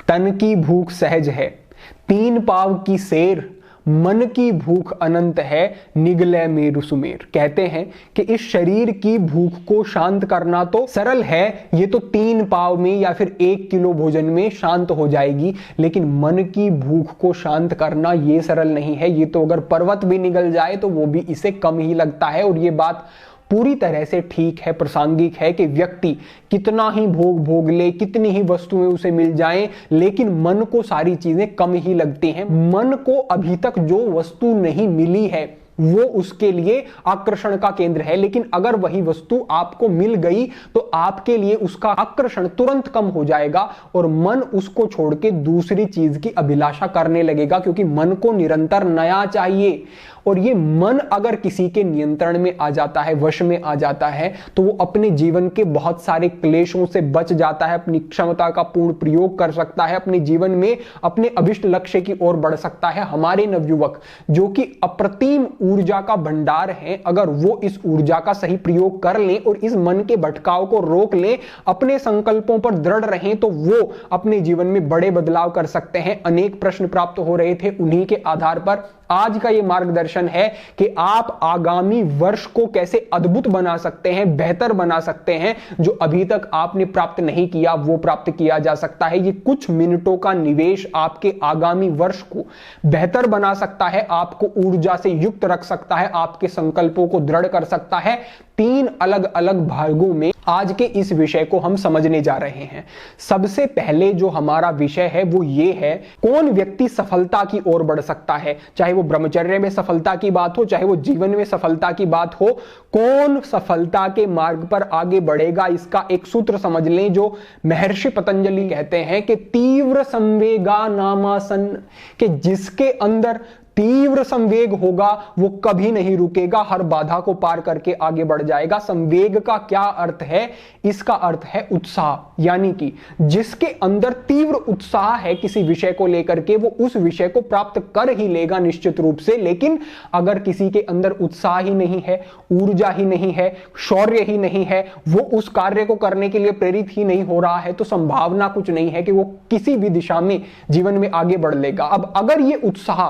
तन की भूख सहज है, 3 पाव की सेर, मन की भूख अनंत है, निगले मेरु सुमेर। कहते हैं कि इस शरीर की भूख को शांत करना तो सरल है, ये तो 3 पाव में या फिर 1 किलो भोजन में शांत हो जाएगी, लेकिन मन की भूख को शांत करना ये सरल नहीं है। ये तो अगर पर्वत भी निगल जाए तो वो भी इसे कम ही लगता है। और ये बात पूरी तरह से ठीक है, प्रासंगिक है कि व्यक्ति कितना ही भोग ले, कितनी ही वस्तुएं उसे मिल जाएं, लेकिन मन को सारी चीजें कम ही लगती हैं। मन को अभी तक जो वस्तु नहीं मिली है वो उसके लिए आकर्षण का केंद्र है, लेकिन अगर वही वस्तु आपको मिल गई तो आपके लिए उसका आकर्षण तुरंत कम हो जाएगा और मन उसको छोड़ के दूसरी चीज की अभिलाषा करने लगेगा, क्योंकि मन को निरंतर नया चाहिए। और ये मन अगर किसी के नियंत्रण में आ जाता है, वश में आ जाता है, तो वो अपने जीवन के बहुत सारे क्लेशों से बच जाता है, अपनी क्षमता का पूर्ण प्रयोग कर सकता है, अपने जीवन में अपने अभिष्ट लक्ष्य की ओर बढ़ सकता है। हमारे नवयुवक जो कि अप्रतिम ऊर्जा का भंडार है, अगर वो इस ऊर्जा का सही प्रयोग कर लें और इस मन के भटकाव को रोक लें, अपने संकल्पों पर दृढ़ रहें, तो वो अपने जीवन में बड़े बदलाव कर सकते हैं। अनेक प्रश्न प्राप्त हो रहे थे, उन्हीं के आधार पर आज का ये मार्गदर्शन है कि आप आगामी वर्ष को कैसे अद्भुत बना सकते हैं, बेहतर बना सकते हैं। जो अभी तक आपने प्राप्त नहीं किया वो प्राप्त किया जा सकता है। ये कुछ मिनटों का निवेश आपके आगामी वर्ष को बेहतर बना सकता है, आपको ऊर्जा से युक्त रख सकता है, आपके संकल्पों को दृढ़ कर सकता है। 3 अलग अलग भागों में आज के इस विषय को हम समझने जा रहे हैं। सबसे पहले जो हमारा विषय है वो ये है, कौन व्यक्ति सफलता की ओर बढ़ सकता है। चाहे वो ब्रह्मचर्य में सफलता की बात हो, चाहे वो जीवन में सफलता की बात हो, कौन सफलता के मार्ग पर आगे बढ़ेगा। इसका एक सूत्र समझ लें जो महर्षि पतंजलि कहते हैं कि तीव्र संवेगा नामासन, कि जिसके अंदर तीव्र संवेग होगा वो कभी नहीं रुकेगा, हर बाधा को पार करके आगे बढ़ जाएगा। संवेग का क्या अर्थ है? इसका अर्थ है उत्साह, यानी कि जिसके अंदर तीव्र उत्साह है किसी विषय को लेकर के, वो उस विषय को प्राप्त कर ही लेगा निश्चित रूप से। लेकिन अगर किसी के अंदर उत्साह ही नहीं है, ऊर्जा ही नहीं है, शौर्य ही नहीं है, वो उस कार्य को करने के लिए प्रेरित ही नहीं हो रहा है, तो संभावना कुछ नहीं है कि वो किसी भी दिशा में जीवन में आगे बढ़ लेगा। अब अगर ये उत्साह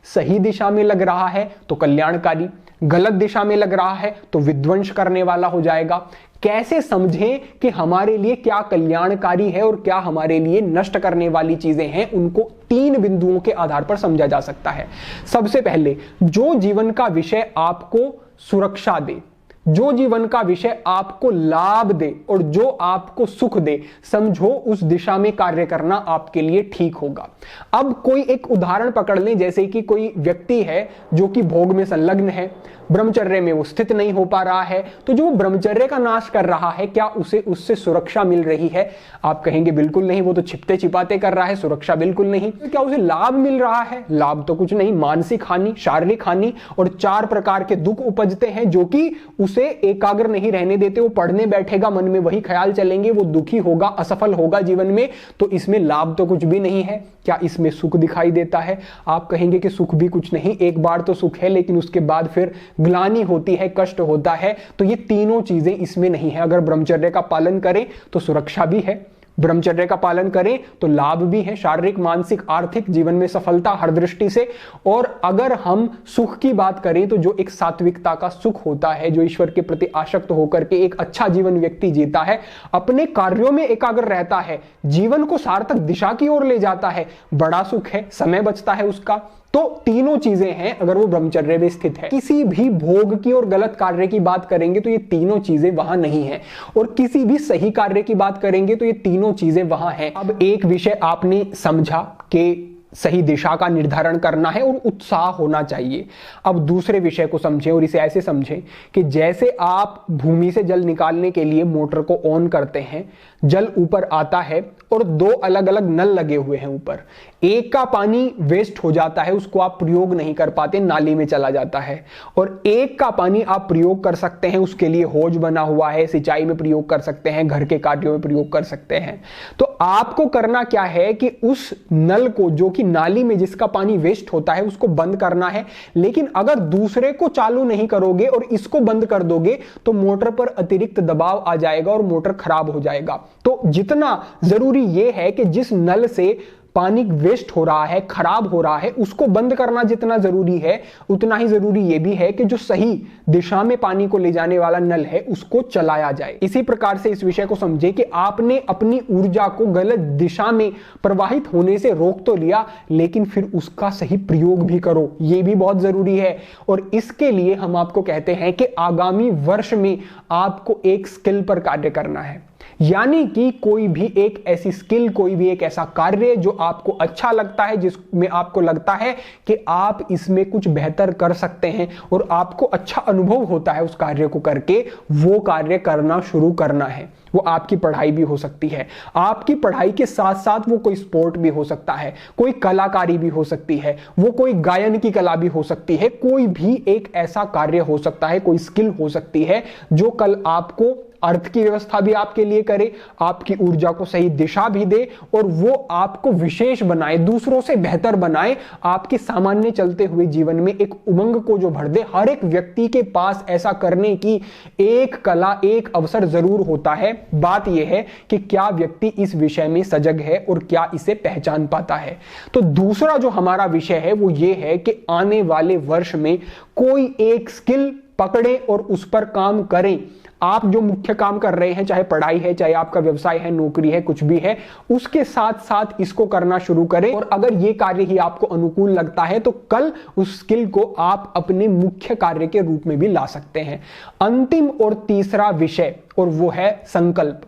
सही दिशा में लग रहा है तो कल्याणकारी, गलत दिशा में लग रहा है तो विध्वंस करने वाला हो जाएगा। कैसे समझें कि हमारे लिए क्या कल्याणकारी है और क्या हमारे लिए नष्ट करने वाली चीजें हैं, उनको 3 बिंदुओं के आधार पर समझा जा सकता है। सबसे पहले, जो जीवन का विषय आपको सुरक्षा दे, जो जीवन का विषय आपको लाभ दे और जो आपको सुख दे, समझो उस दिशा में कार्य करना आपके लिए ठीक होगा। अब कोई एक उदाहरण पकड़ लें, जैसे कि कोई व्यक्ति है जो कि भोग में संलग्न है, ब्रह्मचर्य में वो स्थित नहीं हो पा रहा है, तो जो ब्रह्मचर्य का नाश कर रहा है, क्या उसे उससे सुरक्षा मिल रही है? आप कहेंगे बिल्कुल नहीं, वो तो छिपते छिपाते कर रहा है, सुरक्षा बिल्कुल नहीं। तो क्या उसे लाभ मिल रहा है? लाभ तो कुछ नहीं, मानसिक हानि, शारीरिक हानि और 4 प्रकार के दुख उपजते हैं जो कि उसे एकाग्र नहीं रहने देते। वो पढ़ने बैठेगा, मन में वही ख्याल चलेंगे, वो दुखी होगा, असफल होगा जीवन में। तो इसमें लाभ तो कुछ भी नहीं है। क्या इसमें सुख दिखाई देता है? आप कहेंगे कि सुख भी कुछ नहीं, एक बार तो सुख है लेकिन उसके बाद फिर ग्लानि होती है, कष्ट होता है। तो ये तीनों चीजें इसमें नहीं है। अगर ब्रह्मचर्य का पालन करें तो सुरक्षा भी है, ब्रह्मचर्य का पालन करें तो लाभ भी है, शारीरिक, मानसिक, आर्थिक, जीवन में सफलता हर दृष्टि से। और अगर हम सुख की बात करें तो जो एक सात्विकता का सुख होता है, जो ईश्वर के प्रति आसक्त होकर के एक अच्छा जीवन व्यक्ति जीता है, अपने कार्यों में एकाग्र रहता है, जीवन को सार्थक दिशा की ओर ले जाता है, बड़ा सुख है, समय बचता है उसका। तो तीनों चीजें हैं अगर वो ब्रह्मचर्य में स्थित है। किसी भी भोग की और गलत कार्य की बात करेंगे तो ये तीनों चीजें वहां नहीं है, और किसी भी सही कार्य की बात करेंगे तो ये तीनों चीजें वहां हैं। अब एक विषय आपने समझा कि सही दिशा का निर्धारण करना है और उत्साह होना चाहिए। अब दूसरे विषय को समझें और इसे ऐसे समझें कि जैसे आप भूमि से जल निकालने के लिए मोटर को ऑन करते हैं, जल ऊपर आता है और 2 अलग अलग नल लगे हुए हैं ऊपर। एक का पानी वेस्ट हो जाता है, उसको आप प्रयोग नहीं कर पाते, नाली में चला जाता है, और एक का पानी आप प्रयोग कर सकते हैं, उसके लिए हौज बना हुआ है, सिंचाई में प्रयोग कर सकते हैं, घर के कार्यों में प्रयोग कर सकते हैं। तो आपको करना क्या है कि उस नल को, जो कि नाली में जिसका पानी वेस्ट होता है, उसको बंद करना है। लेकिन अगर दूसरे को चालू नहीं करोगे और इसको बंद कर दोगे तो मोटर पर अतिरिक्त दबाव आ जाएगा और मोटर खराब हो जाएगा। तो जितना जरूरी यह है कि जिस नल से पानी वेस्ट हो रहा है, खराब हो रहा है, उसको बंद करना जितना जरूरी है, उतना ही जरूरी यह भी है कि जो सही दिशा में पानी को ले जाने वाला नल है उसको चलाया जाए। इसी प्रकार से इस विषय को समझे कि आपने अपनी ऊर्जा को गलत दिशा में प्रवाहित होने से रोक तो लिया, लेकिन फिर उसका सही प्रयोग भी करो, यह भी बहुत जरूरी है। और इसके लिए हम आपको कहते हैं कि आगामी वर्ष में आपको एक स्किल पर कार्य करना है, यानी कि कोई भी एक ऐसी स्किल, कोई भी एक ऐसा कार्य जो आपको अच्छा लगता है, जिसमें आपको लगता है कि आप इसमें कुछ बेहतर कर सकते हैं और आपको अच्छा अनुभव होता है उस कार्य को करके, वो कार्य करना शुरू करना है। वो आपकी पढ़ाई भी हो सकती है, आपकी पढ़ाई के साथ साथ वो कोई स्पोर्ट भी हो सकता है, कोई कलाकारी भी हो सकती है, वो कोई गायन की कला भी हो सकती है, कोई भी एक ऐसा कार्य हो सकता है, कोई स्किल हो सकती है जो कल आपको अर्थ की व्यवस्था भी आपके लिए करे, आपकी ऊर्जा को सही दिशा भी दे और वो आपको विशेष बनाए, दूसरों से बेहतर बनाए, आपके सामान्य चलते हुए जीवन में एक उमंग को जो भर दे। हर एक व्यक्ति के पास ऐसा करने की एक कला, एक अवसर जरूर होता है। बात यह है कि क्या व्यक्ति इस विषय में सजग है और क्या इसे पहचान पाता है। तो दूसरा जो हमारा विषय है वो ये है कि आने वाले वर्ष में कोई एक स्किल पकड़े और उस पर काम करें। आप जो मुख्य काम कर रहे हैं, चाहे पढ़ाई है, चाहे आपका व्यवसाय है, नौकरी है, कुछ भी है, उसके साथ साथ इसको करना शुरू करें। और अगर ये कार्य ही आपको अनुकूल लगता है तो कल उस स्किल को आप अपने मुख्य कार्य के रूप में भी ला सकते हैं। अंतिम और तीसरा विषय, और वो है संकल्प।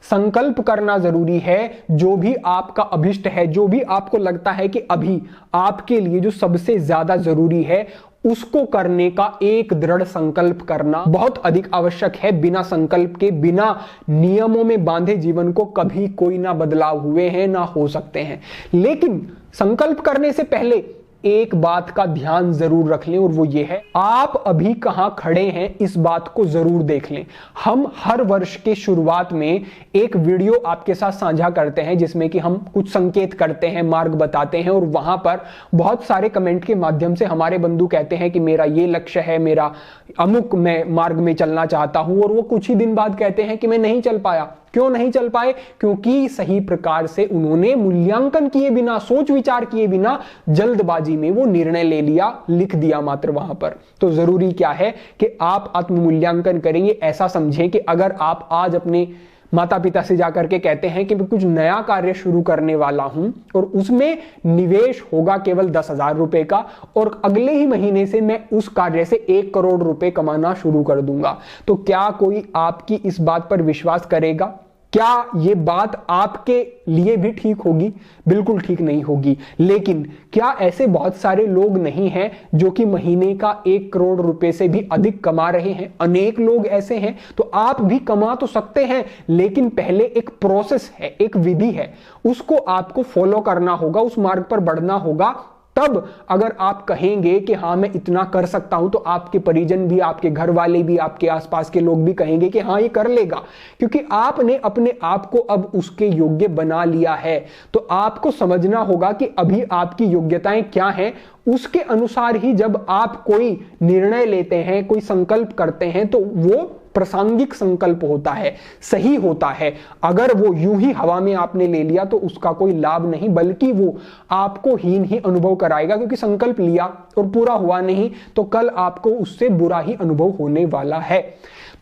संकल्प करना जरूरी है। जो भी आपका अभिष्ट है, जो भी आपको लगता है कि अभी आपके लिए जो सबसे ज्यादा जरूरी है, उसको करने का एक दृढ़ संकल्प करना बहुत अधिक आवश्यक है। बिना संकल्प के, बिना नियमों में बांधे जीवन को कभी कोई ना बदलाव हुए हैं, ना हो सकते हैं। लेकिन संकल्प करने से पहले एक बात का ध्यान जरूर रख लें, और वो ये है, आप अभी कहां खड़े हैं इस बात को जरूर देख लें। हम हर वर्ष के शुरुआत में एक वीडियो आपके साथ साझा करते हैं जिसमें कि हम कुछ संकेत करते हैं, मार्ग बताते हैं, और वहां पर बहुत सारे कमेंट के माध्यम से हमारे बंधु कहते हैं कि मेरा ये लक्ष्य है, मेरा अमुक मैं मार्ग में चलना चाहता हूं, और वो कुछ ही दिन बाद कहते हैं कि मैं नहीं चल पाया। क्यों नहीं चल पाए? क्योंकि सही प्रकार से उन्होंने मूल्यांकन किए बिना, सोच विचार किए बिना, जल्दबाजी में वो निर्णय ले लिया, लिख दिया मात्र वहां पर। तो जरूरी क्या है कि आप आत्म मूल्यांकन करेंगे। ऐसा समझें कि अगर आप आज अपने माता पिता से जाकर के कहते हैं कि मैं कुछ नया कार्य शुरू करने वाला हूं और उसमें निवेश होगा केवल 10,000 रुपए का, और अगले ही महीने से मैं उस कार्य से 1 करोड़ रुपए कमाना शुरू कर दूंगा, तो क्या कोई आपकी इस बात पर विश्वास करेगा? क्या यह बात आपके लिए भी ठीक होगी? बिल्कुल ठीक नहीं होगी। लेकिन क्या ऐसे बहुत सारे लोग नहीं हैं जो कि महीने का 1 करोड़ रुपए से भी अधिक कमा रहे हैं? अनेक लोग ऐसे हैं। तो आप भी कमा तो सकते हैं, लेकिन पहले एक प्रोसेस है, एक विधि है, उसको आपको फॉलो करना होगा, उस मार्ग पर बढ़ना होगा। तब अगर आप कहेंगे कि हाँ मैं इतना कर सकता हूं, तो आपके परिजन भी, आपके घर वाले भी, आपके आसपास के लोग भी कहेंगे कि हाँ ये कर लेगा, क्योंकि आपने अपने आप को अब उसके योग्य बना लिया है। तो आपको समझना होगा कि अभी आपकी योग्यताएं क्या हैं, उसके अनुसार ही जब आप कोई निर्णय लेते हैं, कोई संकल्प करते हैं, तो वो प्रासंगिक संकल्प होता है, सही होता है। अगर वो यूं ही हवा में आपने ले लिया तो उसका कोई लाभ नहीं, बल्कि वो आपको हीन ही अनुभव कराएगा, क्योंकि संकल्प लिया और पूरा हुआ नहीं तो कल आपको उससे बुरा ही अनुभव होने वाला है।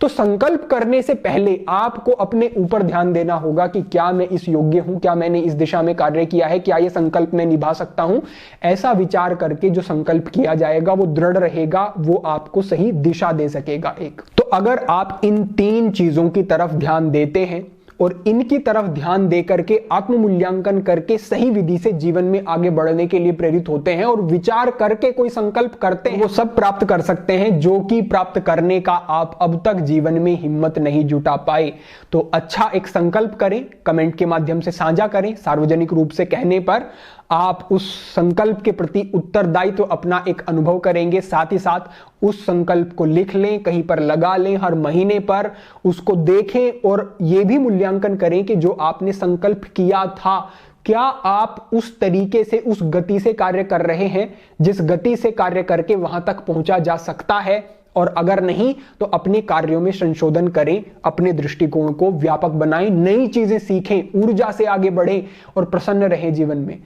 तो संकल्प करने से पहले आपको अपने ऊपर ध्यान देना होगा कि क्या मैं इस योग्य हूं, क्या मैंने इस दिशा में कार्य किया है, क्या यह संकल्प मैं निभा सकता हूं। ऐसा विचार करके जो संकल्प किया जाएगा वो दृढ़ रहेगा, वो आपको सही दिशा दे सकेगा। एक तो अगर आप इन 3 चीजों की तरफ ध्यान देते हैं और इनकी तरफ ध्यान देकर के आत्म मूल्यांकन करके सही विधि से जीवन में आगे बढ़ने के लिए प्रेरित होते हैं और विचार करके कोई संकल्प करते हैं, वो सब प्राप्त कर सकते हैं जो कि प्राप्त करने का आप अब तक जीवन में हिम्मत नहीं जुटा पाए। तो अच्छा एक संकल्प करें, कमेंट के माध्यम से साझा करें, सार्वजनिक रूप से कहने पर आप उस संकल्प के प्रति उत्तरदायित्व तो अपना एक अनुभव करेंगे। साथ ही साथ उस संकल्प को लिख लें, कहीं पर लगा लें, हर महीने पर उसको देखें और यह भी मूल्यांकन करें कि जो आपने संकल्प किया था, क्या आप उस तरीके से, उस गति से कार्य कर रहे हैं जिस गति से कार्य करके वहां तक पहुंचा जा सकता है। और अगर नहीं तो अपने कार्यों में संशोधन करें, अपने दृष्टिकोण को व्यापक बनाएं, नई चीजें सीखें, ऊर्जा से आगे बढ़े और प्रसन्न रहे जीवन में।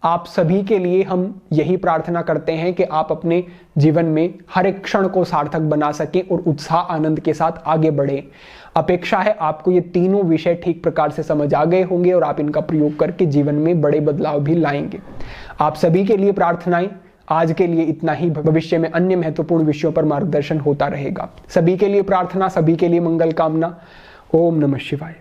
आप सभी के लिए हम यही प्रार्थना करते हैं कि आप अपने जीवन में हर एक क्षण को सार्थक बना सकें और उत्साह आनंद के साथ आगे बढ़े। अपेक्षा है आपको ये तीनों विषय ठीक प्रकार से समझ आ गए होंगे और आप इनका प्रयोग करके जीवन में बड़े बदलाव भी लाएंगे। आप सभी के लिए प्रार्थनाएं। आज के लिए इतना ही। भविष्य में अन्य महत्वपूर्ण विषयों पर मार्गदर्शन होता रहेगा। सभी के लिए प्रार्थना, सभी के लिए मंगल कामना। ओम नमः शिवाय।